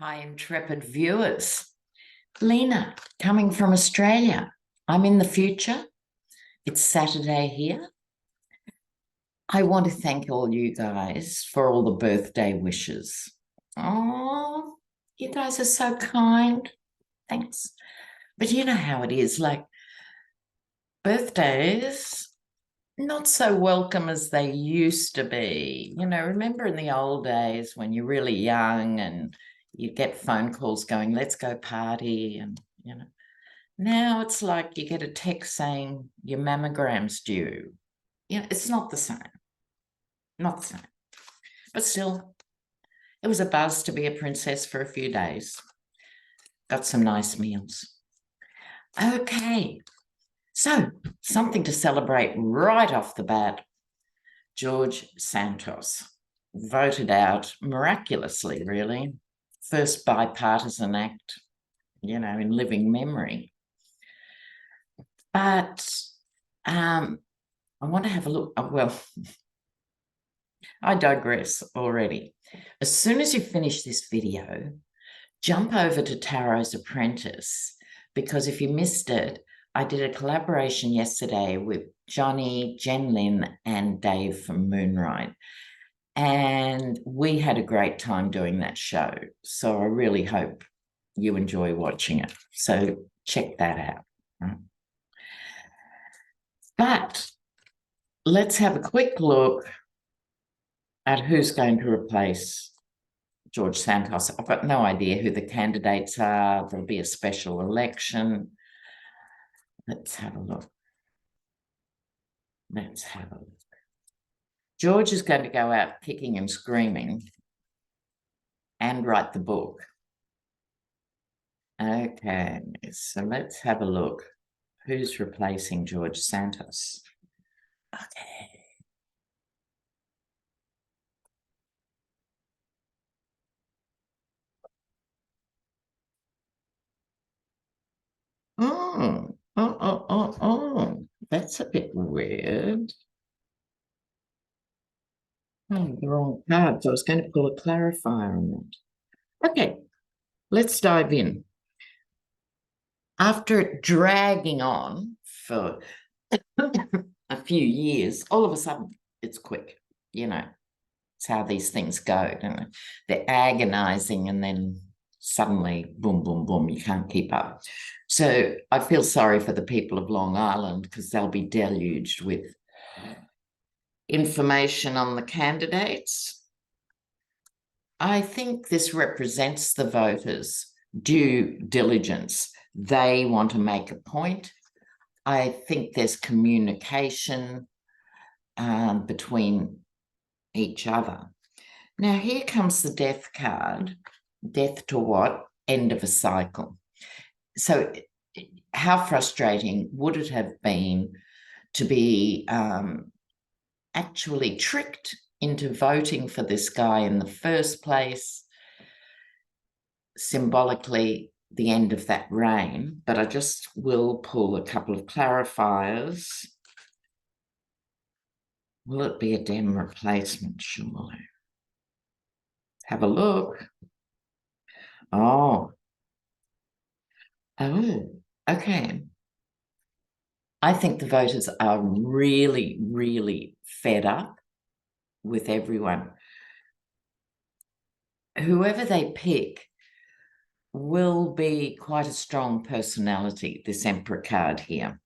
Hi, intrepid viewers. Lena, coming from Australia. I'm in the future. It's Saturday here. I want to thank all you guys for all the birthday wishes. Oh, you guys are so kind. Thanks. But you know how it is, like birthdays, not so welcome as they used to be. Remember in the old days when you're really young and you get phone calls going, let's go party. And now it's like you get a text saying your mammogram's due. It's not the same. Not the same. But still, it was a buzz to be a princess for a few days. Got some nice meals. Okay. So, something to celebrate right off the bat. George Santos voted out miraculously, really. First bipartisan act, in living memory. But I want to have a look. Well, I digress already. As soon as you finish this video, jump over to Tarot's Apprentice, because if you missed it, I did a collaboration yesterday with Johnny, Jen Lynn, and Dave from Moonride. And we had a great time doing that show. So I really hope you enjoy watching it. So check that out. Right? But let's have a quick look at who's going to replace George Santos. I've got no idea who the candidates are. There'll be a special election. Let's have a look. Let's have a look. George is going to go out kicking and screaming and write the book. Okay, so let's have a look. Who's replacing George Santos? Okay. Oh. That's a bit weird. Oh, the wrong cards. I was going to pull a clarifier on that. Okay, let's dive in. After it dragging on for a few years, all of a sudden it's quick. It's how these things go, don't they? They're agonizing and then suddenly, boom, boom, boom, you can't keep up. So I feel sorry for the people of Long Island because they'll be deluged with information on the candidates. I think this represents the voters' due diligence. They want to make a point. I think there's communication between each other. Now, here comes the death card. Death to what? End of a cycle. So how frustrating would it have been to be actually tricked into voting for this guy in the first place, symbolically the end of that reign? But I just will pull a couple of clarifiers. Will it be a Dem replacement, surely? Have a look. Oh, okay. I think the voters are really, really fed up with everyone. Whoever they pick will be quite a strong personality, this Emperor card here.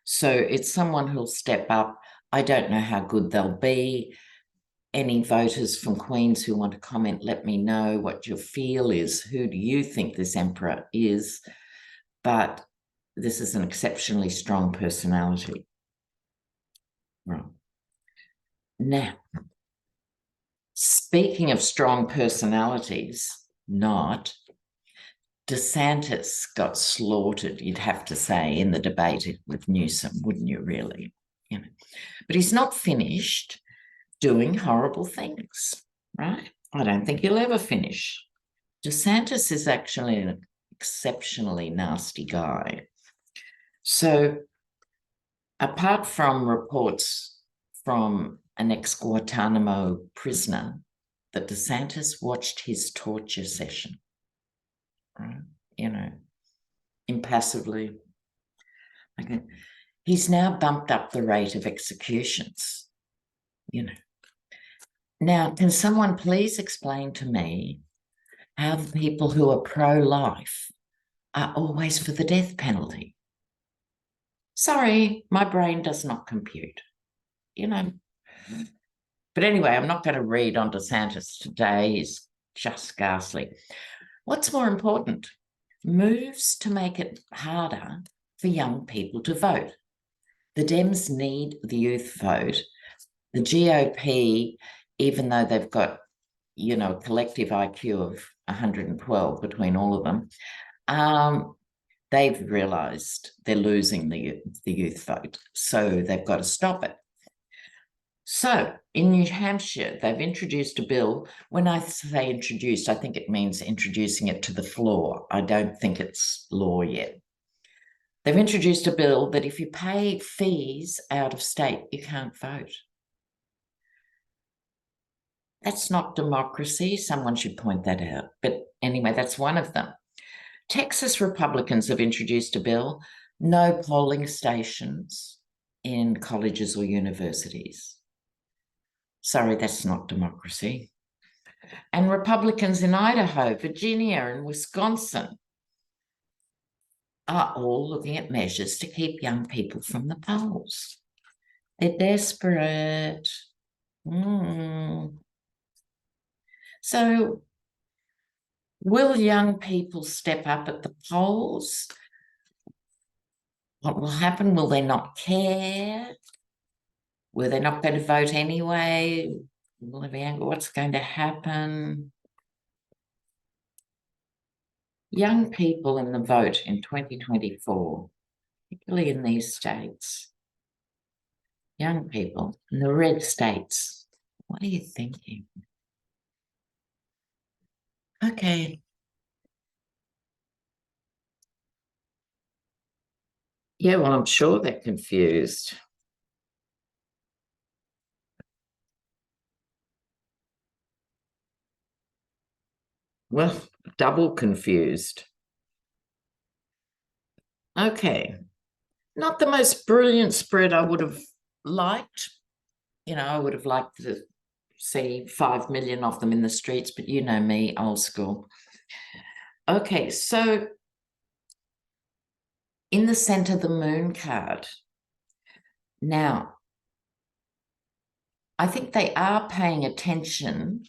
So it's someone who'll step up. I don't know how good they'll be. Any voters from Queens who want to comment, let me know what your feel is. Who do you think this Emperor is? But this is an exceptionally strong personality. Right. Now, speaking of strong personalities, DeSantis got slaughtered, you'd have to say, in the debate with Newsom, wouldn't you, really? But he's not finished doing horrible things, right? I don't think he'll ever finish. DeSantis is actually an exceptionally nasty guy. So apart from reports from an ex-Guantanamo prisoner that DeSantis watched his torture session, right? Impassively. Okay. He's now bumped up the rate of executions. Now, can someone please explain to me how the people who are pro-life are always for the death penalty? Sorry, my brain does not compute. But anyway, I'm not going to read on DeSantis today. He's just ghastly. What's more important? Moves to make it harder for young people to vote. The Dems need the youth vote. The GOP, even though they've got, a collective IQ of 112 between all of them, they've realised they're losing the youth vote. So they've got to stop it. So in New Hampshire, they've introduced a bill. When I say introduced, I think it means introducing it to the floor. I don't think it's law yet. They've introduced a bill that if you pay fees out of state, you can't vote. That's not democracy. Someone should point that out. But anyway, that's one of them. Texas Republicans have introduced a bill, no polling stations in colleges or universities. Sorry, that's not democracy. And Republicans in Idaho, Virginia, and Wisconsin are all looking at measures to keep young people from the polls. They're desperate. So will young people step up at the polls? What will happen? Will they not care? Were they not going to vote anyway? Will they be angry? What's going to happen? Young people in the vote in 2024, particularly in these states, young people in the red states, what are you thinking? Okay. Yeah, well, I'm sure they're confused. Well, double confused. Okay. Not the most brilliant spread I would have liked. I would have liked to see 5 million of them in the streets, but you know me, old school. Okay, so in the center, the moon card. Now, I think they are paying attention.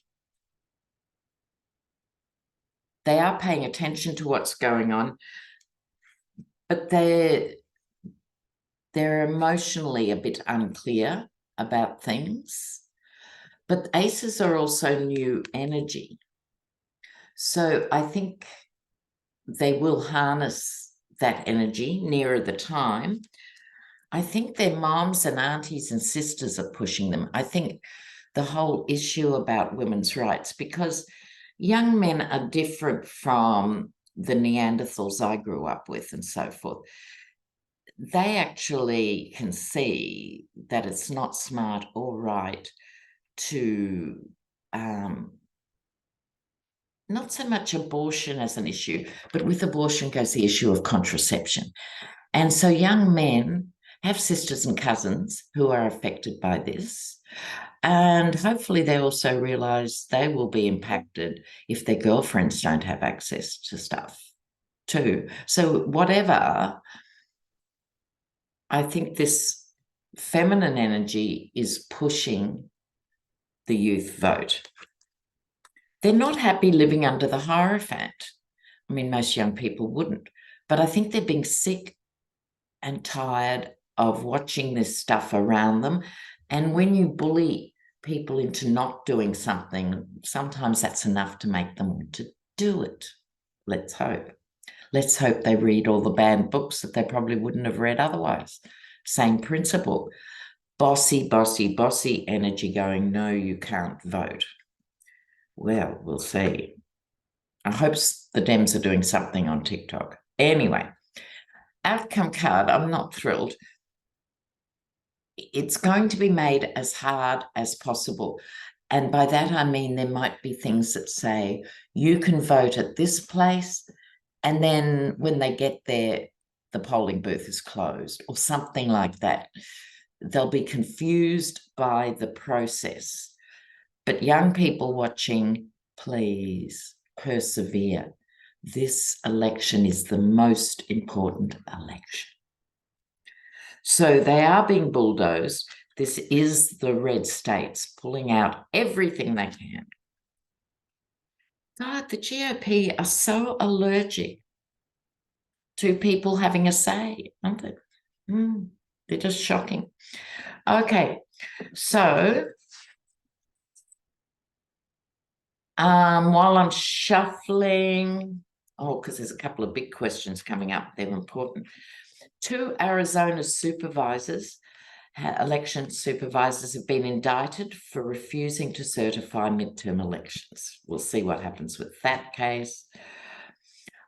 They are paying attention to what's going on, but they're emotionally a bit unclear about things. But aces are also new energy. So I think they will harness that energy nearer the time. I think their moms and aunties and sisters are pushing them. I think the whole issue about women's rights, because young men are different from the Neanderthals I grew up with and so forth. They actually can see that it's not smart or right to not so much abortion as an issue, but with abortion goes the issue of contraception. And so young men have sisters and cousins who are affected by this. And hopefully they also realise they will be impacted if their girlfriends don't have access to stuff too. So whatever, I think this feminine energy is pushing the youth vote. They're not happy living under the Hierophant. I mean, most young people wouldn't. But I think they're being sick and tired of watching this stuff around them. And when you bully people into not doing something, sometimes that's enough to make them want to do it. Let's hope. Let's hope they read all the banned books that they probably wouldn't have read otherwise. Same principle. Bossy, bossy, bossy energy going, no, you can't vote. Well, we'll see. I hope the Dems are doing something on TikTok. Anyway, outcome card, I'm not thrilled. It's going to be made as hard as possible. And by that, I mean there might be things that say, you can vote at this place And then when they get there, the polling booth is closed or something like that. They'll be confused by the process. But young people watching, please persevere. This election is the most important election. So they are being bulldozed. This is the red states pulling out everything they can. God, the GOP are so allergic to people having a say, aren't they? They're just shocking. Okay, so while I'm shuffling, because there's a couple of big questions coming up, they're important. 2 Arizona supervisors, election supervisors, have been indicted for refusing to certify midterm elections. We'll see what happens with that case.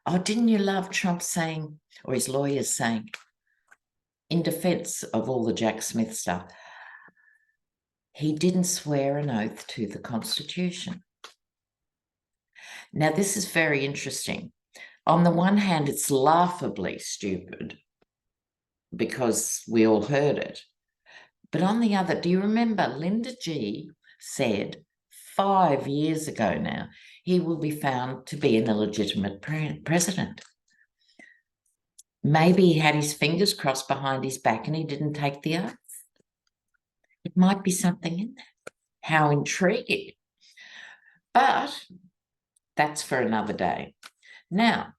Oh, didn't you love Trump saying, or his lawyers saying, in defense of all the Jack Smith stuff, he didn't swear an oath to the Constitution. Now, this is very interesting. On the one hand, it's laughably stupid because we all heard it. But on the other, do you remember Linda G said 5 years ago now, he will be found to be an illegitimate president? Maybe he had his fingers crossed behind his back and he didn't take the oath. It might be something in that. How intriguing. But that's for another day. Now,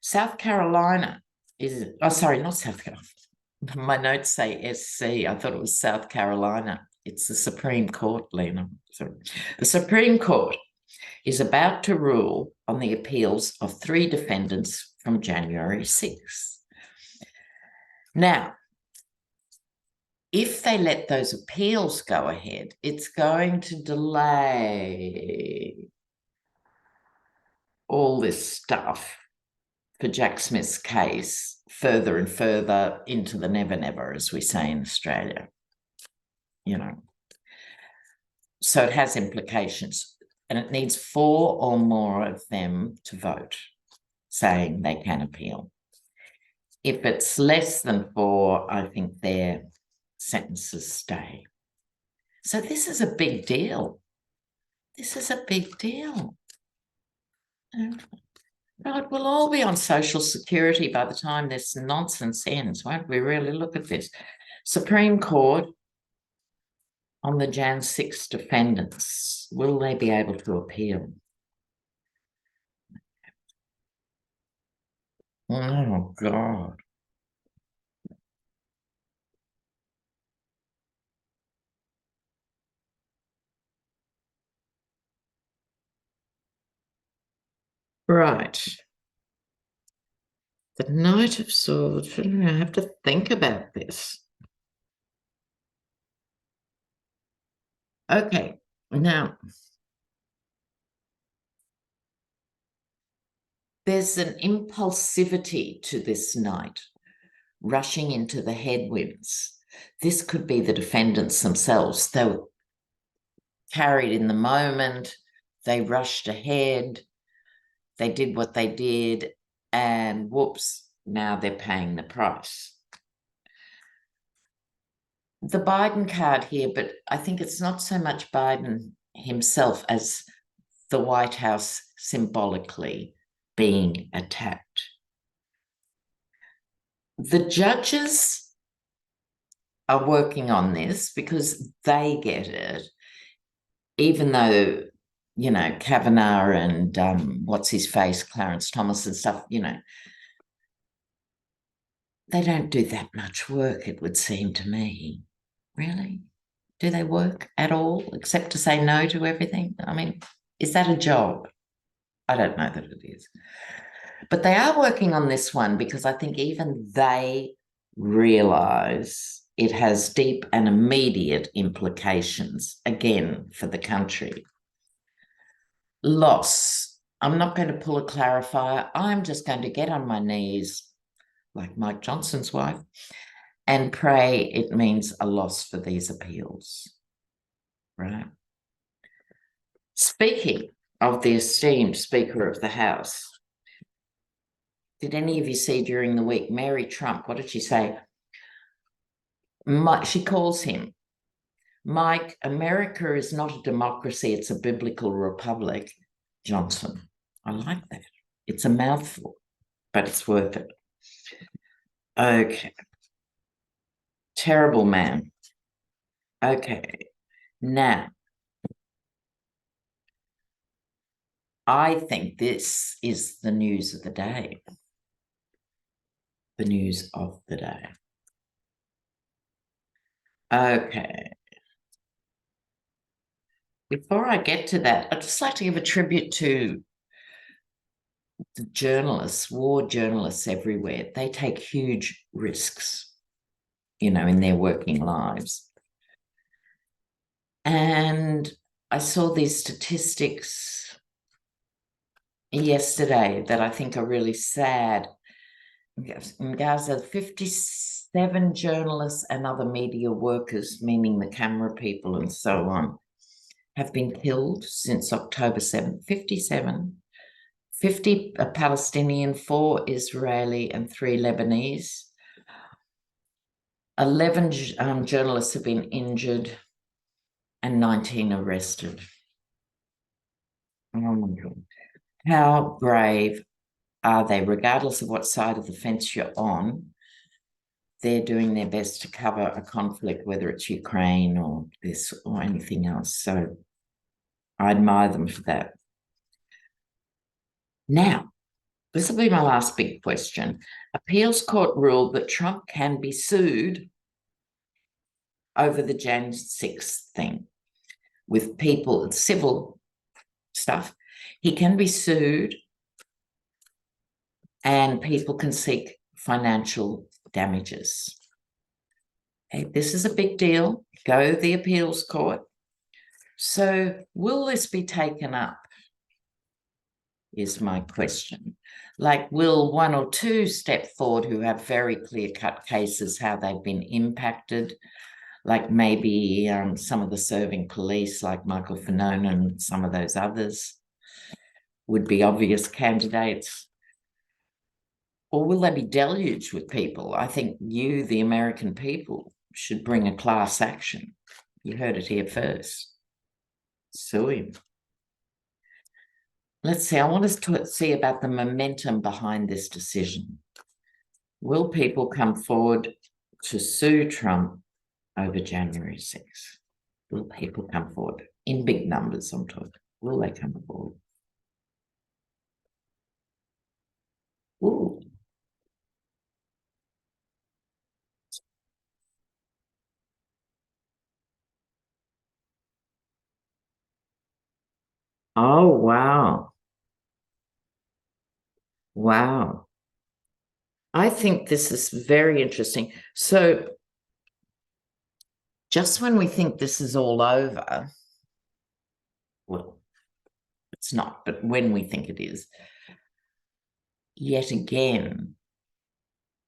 South Carolina is, sorry, not South Carolina. My notes say SC. I thought it was South Carolina. It's the Supreme Court, Lena. Sorry. The Supreme Court is about to rule on the appeals of 3 defendants from January 6th. Now, if they let those appeals go ahead, it's going to delay all this stuff for Jack Smith's case further and further into the never, never, as we say in Australia, you know. So it has implications, and it needs 4 or more of them to vote, saying they can appeal. If it's less than 4, I think their sentences stay. So this is a big deal. This is a big deal. God, we'll all be on Social Security by the time this nonsense ends, won't we? Really look at this. Supreme Court on the Jan 6 defendants. Will they be able to appeal? Oh, God. Right. The Knight of Swords. I have to think about this. Okay, now there's an impulsivity to this knight rushing into the headwinds. This could be the defendants themselves. They were carried in the moment, they rushed ahead, they did what they did, and whoops, now they're paying the price. The Biden card here, but I think it's not so much Biden himself as the White House symbolically being attacked. The judges are working on this because they get it, even though, you know, Kavanaugh and what's his face, Clarence Thomas and stuff, you know, they don't do that much work, it would seem to me. Really? Do they work at all except to say no to everything? I mean, is that a job? I don't know that it is. But they are working on this one because I think even they realise it has deep and immediate implications, again, for the country. Loss. I'm not going to pull a clarifier. I'm just going to get on my knees, like Mike Johnson's wife, and pray it means a loss for these appeals. Right. Speaking of the esteemed Speaker of the House, Did any of you see during the week Mary Trump? What did she say? She calls him, Mike, America is not a democracy, it's a biblical republic. Johnson. I like that. It's a mouthful, but it's worth it. Okay. Terrible man. Okay. Now, I think this is the news of the day. The news of the day. Okay. Before I get to that, I'd just like to give a tribute to the journalists, war journalists everywhere. They take huge risks, in their working lives. And I saw these statistics yesterday that I think are really sad. In Gaza, 57 journalists and other media workers, meaning the camera people and so on, have been killed since October 7th. 57. 50 are Palestinian, 4 Israeli, and 3 Lebanese. 11 journalists have been injured and 19 arrested. Oh my God. How brave are they? Regardless of what side of the fence you're on, they're doing their best to cover a conflict, whether it's Ukraine or this or anything else. So I admire them for that. Now, this will be my last big question. Appeals court ruled that Trump can be sued over the Jan 6th thing with people, civil stuff. He can be sued and people can seek financial damages. Okay, this is a big deal. Go to the appeals court. So will this be taken up, is my question. Like, will 1 or 2 step forward who have very clear-cut cases, how they've been impacted, like maybe some of the serving police, like Michael Fanone and some of those others, would be obvious candidates? Or will they be deluged with people? I think you, the American people, should bring a class action. You heard it here first. Sue him. Let's see, I want us to see about the momentum behind this decision. Will people come forward to sue Trump over January 6th? Will people come forward? In big numbers, I'm talking. Will they come forward? Ooh. Oh, wow. Wow. I think this is very interesting. So just when we think this is all over, well, it's not, but when we think it is, yet again,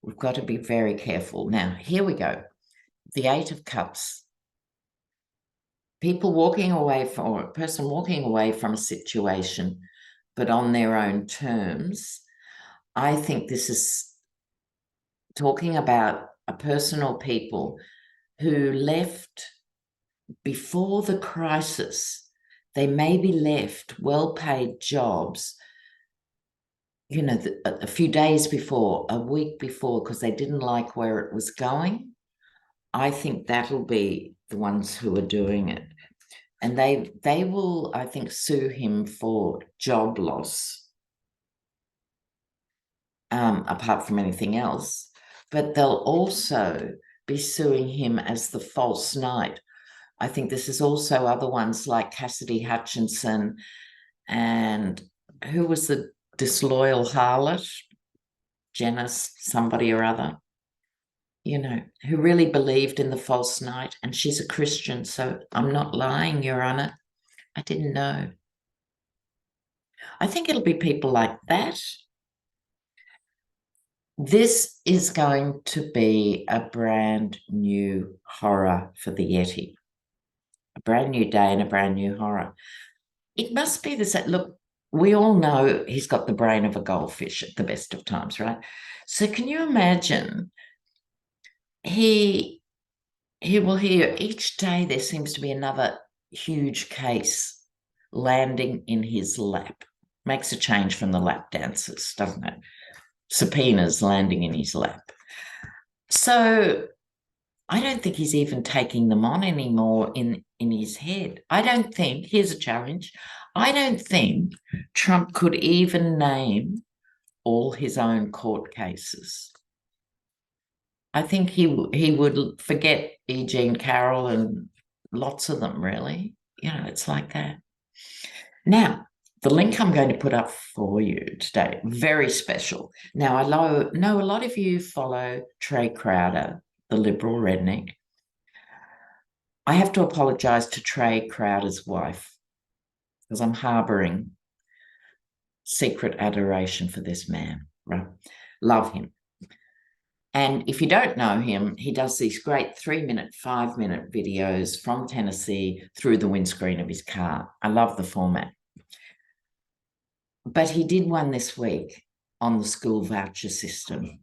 we've got to be very careful. Now, here we go. The 8 of Cups. People walking away from, or a person walking away from a situation, but on their own terms. I think this is talking about a person or people who left before the crisis. They maybe left well-paid jobs, a few days before, a week before, because they didn't like where it was going. I think that'll be the ones who are doing it. And they will, I think, sue him for job loss, apart from anything else. But they'll also be suing him as the false knight. I think this is also other ones like Cassidy Hutchinson and who was the disloyal harlot? Jenna somebody or other, who really believed in the false knight, and she's a Christian, so I'm not lying, Your Honor. I didn't know. I think it'll be people like that. This is going to be a brand new horror for the Yeti. A brand new day and a brand new horror. It must be this. Look, we all know he's got the brain of a goldfish at the best of times, right? So can you imagine he he will hear each day there seems to be another huge case landing in his lap. Makes a change from the lap dancers, doesn't it? Subpoenas landing in his lap. So I don't think he's even taking them on anymore in his head. I don't think, here's a challenge, I don't think Trump could even name all his own court cases. I think he would forget E. Jean Carroll and lots of them, really. You know, it's like that. Now, the link I'm going to put up for you today, very special. Now, I know a lot of you follow Trey Crowder, the liberal redneck. I have to apologize to Trey Crowder's wife because I'm harboring secret adoration for this man, right? Love him. And if you don't know him, he does these great 3-minute, 5-minute videos from Tennessee through the windscreen of his car. I love the format. But he did one this week on the school voucher system.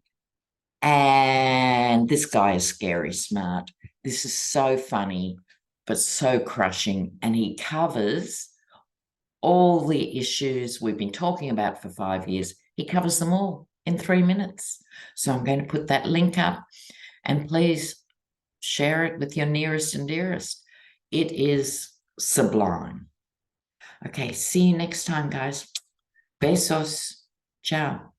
And this guy is scary smart. This is so funny, but so crushing. And he covers all the issues we've been talking about for 5 years. He covers them all in 3 minutes. So I'm going to put that link up, and please share it with your nearest and dearest. It is sublime. Okay, see you next time, guys. Besos. Ciao.